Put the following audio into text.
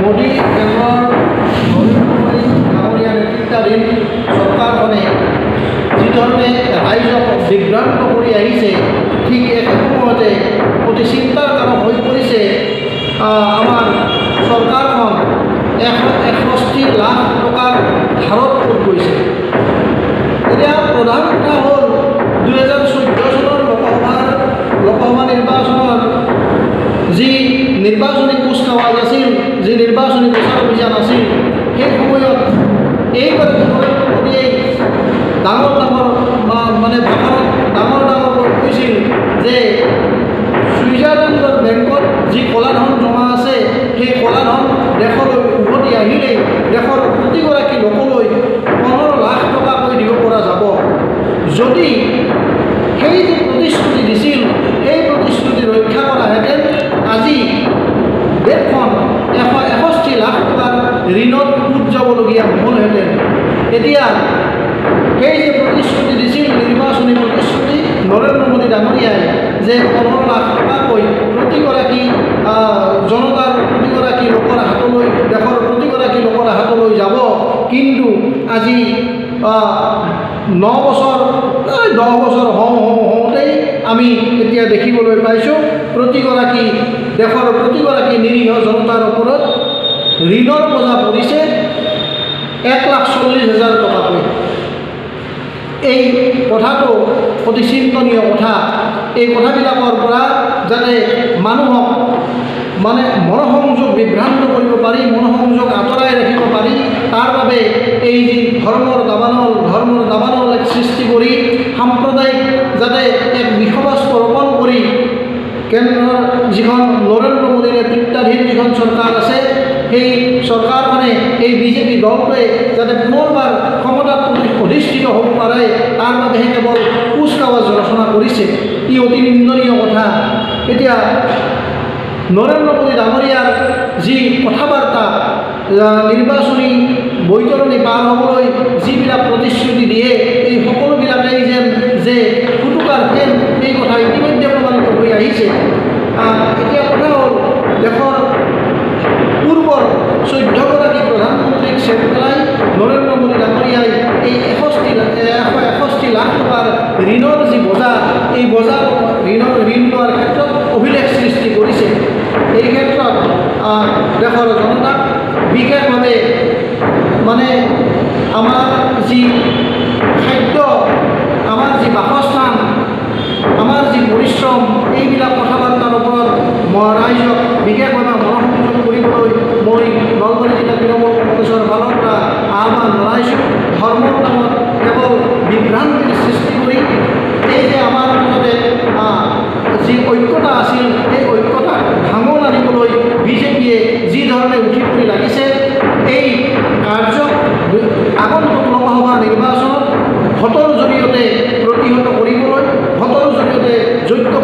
মোদী কেন্দ্ৰৰ নৰেন্দ্ৰ মোদী ডাঙৰীয়া নেতৃত্বাধীন চৰকাৰখনে যিধৰণে ৰাইজক বিভ্ৰান্ত কৰি আহিছে, ঠিক একে সময়তে অতি চিন্তাৰ কাৰণ হৈ পৰিছে আমাৰ চৰকাৰখন 61 লাখ টকাৰ ধাৰত পৰি গৈছে। এতিয়া প্ৰধান কথা হ'ল 2014 চনৰ লোকসভা নিৰ্বাচনৰ যি নিৰ্বাচনী কুচকাৱাজ আছিল, যি নিৰ্বাচনী প্ৰচাৰ অভিযান আছিল, সেই সময়ত এইগৰাকী নৰেন্দ্ৰ মোদীয়ে ডাঙৰ মানে ভাষণত ডাঙৰকৈ কৈছিল যে ছুইজাৰলেণ্ডৰ বেংকত যি ক'লা ধন জমা আছে, সেই ক'লা ধন দেশলৈ উভতি আহিলেই দেশৰ প্ৰতিগৰাকী লোকলৈ 15 লাখ টকাকৈ দিব পৰা যাব। যদি সেই যি প্ৰতিশ্ৰুতি দিছিল, সেই প্ৰতিশ্ৰুতি ৰক্ষা কৰাহেঁতেন আজি দেশখন 161 লাখ টকাৰ ঋণত সুত যাবলগীয়া নহ'লহেঁতেন। এতিয়া সেই যে প্ৰতিশ্ৰুতি দিছিল, নিৰ্বাচনী প্ৰতিশ্ৰুতি নৰেন্দ্ৰ মোদী ডাঙৰীয়াই যে 15 লাখ টকাকৈ প্ৰতিগৰাকী জনতাৰ প্ৰতিগৰাকী লোকৰ হাতলৈ, দেশৰ প্ৰতিগৰাকী লোকৰ হাতলৈ যাব, কিন্তু আজি 10 বছৰ হওঁতেই আমি এতিয়া দেখিবলৈ পাইছোঁ দেশৰ প্ৰতিগৰাকী নিৰীহ জনতাৰ ওপৰত ঋণৰ বোজা পৰিছে 1,40,000 টকাকৈ। এই কথাটো অতি চিন্তনীয় কথা। এই কথাবিলাকৰ পৰা যাতে মানুহক মানে মনোসংযোগ বিভ্ৰান্ত কৰিব পাৰি, মনোসংযোগ আঁতৰাই ৰাখিব পাৰি, তাৰ বাবে এই যি ধৰ্মৰ দাবানল এক সৃষ্টি কৰি সাম্প্ৰদায়িক যাতে এক বিষবস্ত্ৰ ৰোপণ কৰি কেন্দ্ৰৰ যিখন নৰেন্দ্ৰ মোদী নেতৃত্বাধীন যিখন চৰকাৰ আছে, সেই চৰকাৰখনে এই বিজেপি দলটোৱে যাতে পুনৰবাৰ ক্ষমতাত অধিষ্ঠিত হ'ব পাৰে, তাৰ বাবেহে কেৱল কুচকাৱাজ ৰচনা কৰিছে। ই অতি নিন্দনীয় কথা। এতিয়া নৰেন্দ্ৰ মোদী ডাঙৰীয়াৰ যি কথা বাৰ্তা, নিৰ্বাচনী বৈতৰণি পাৰ হ'বলৈ যিবিলাক প্ৰতিশ্ৰুতি দিয়ে, এই সকলোবিলাকেই যেন যে ফুটুকাৰ ফেন, এই কথা ইতিমধ্যে প্ৰমাণিত হৈ আহিছে। এতিয়া কথা হ'ল দেশৰ পূৰ্বৰ 14গৰাকী প্ৰধানমন্ত্ৰীক চেট পেলাই নৰেন্দ্ৰ মোদী ডাঙৰীয়াই এই 161 লাখ টকাৰ ঋণৰ যি বজা, এই বজা ঋণ লোৱাৰ ক্ষেত্ৰত অভিলেখ সৃষ্টি কৰিছে। এই ক্ষেত্ৰত দেশৰ জনতাক বিশেষভাৱে মানে আমাৰ যি খাদ্য, আমাৰ যি বাসস্থান, আমাৰ যি পৰিশ্ৰম, এইবিলাক কথা বাৰ্তাৰ ওপৰত ৰাইজক বিশেষভাৱে মনোসংযোগ কৰিবলৈ মই নলবাৰী জিলা তৃণমূল কংগ্ৰেছৰ ফালৰ পৰা আহ্বান জনাইছোঁ। ধৰ্মৰ নামত কেৱল বিভ্ৰান্তিৰ সৃষ্টি কৰি এই যে আমাৰ মাজতে যি ঐক্যতা আছিল, সেই ঐক্যতাক ভাঙন আনিবলৈ বিজেপিয়ে যি ধৰণে উঠি পৰি লাগিছে, এই কাৰ্যক আগন্তুক লোকসভা নিৰ্বাচনত ভোটৰ জৰিয়তে প্ৰতিহত কৰিবলৈ, ভোটৰ জৰিয়তে যোগ্য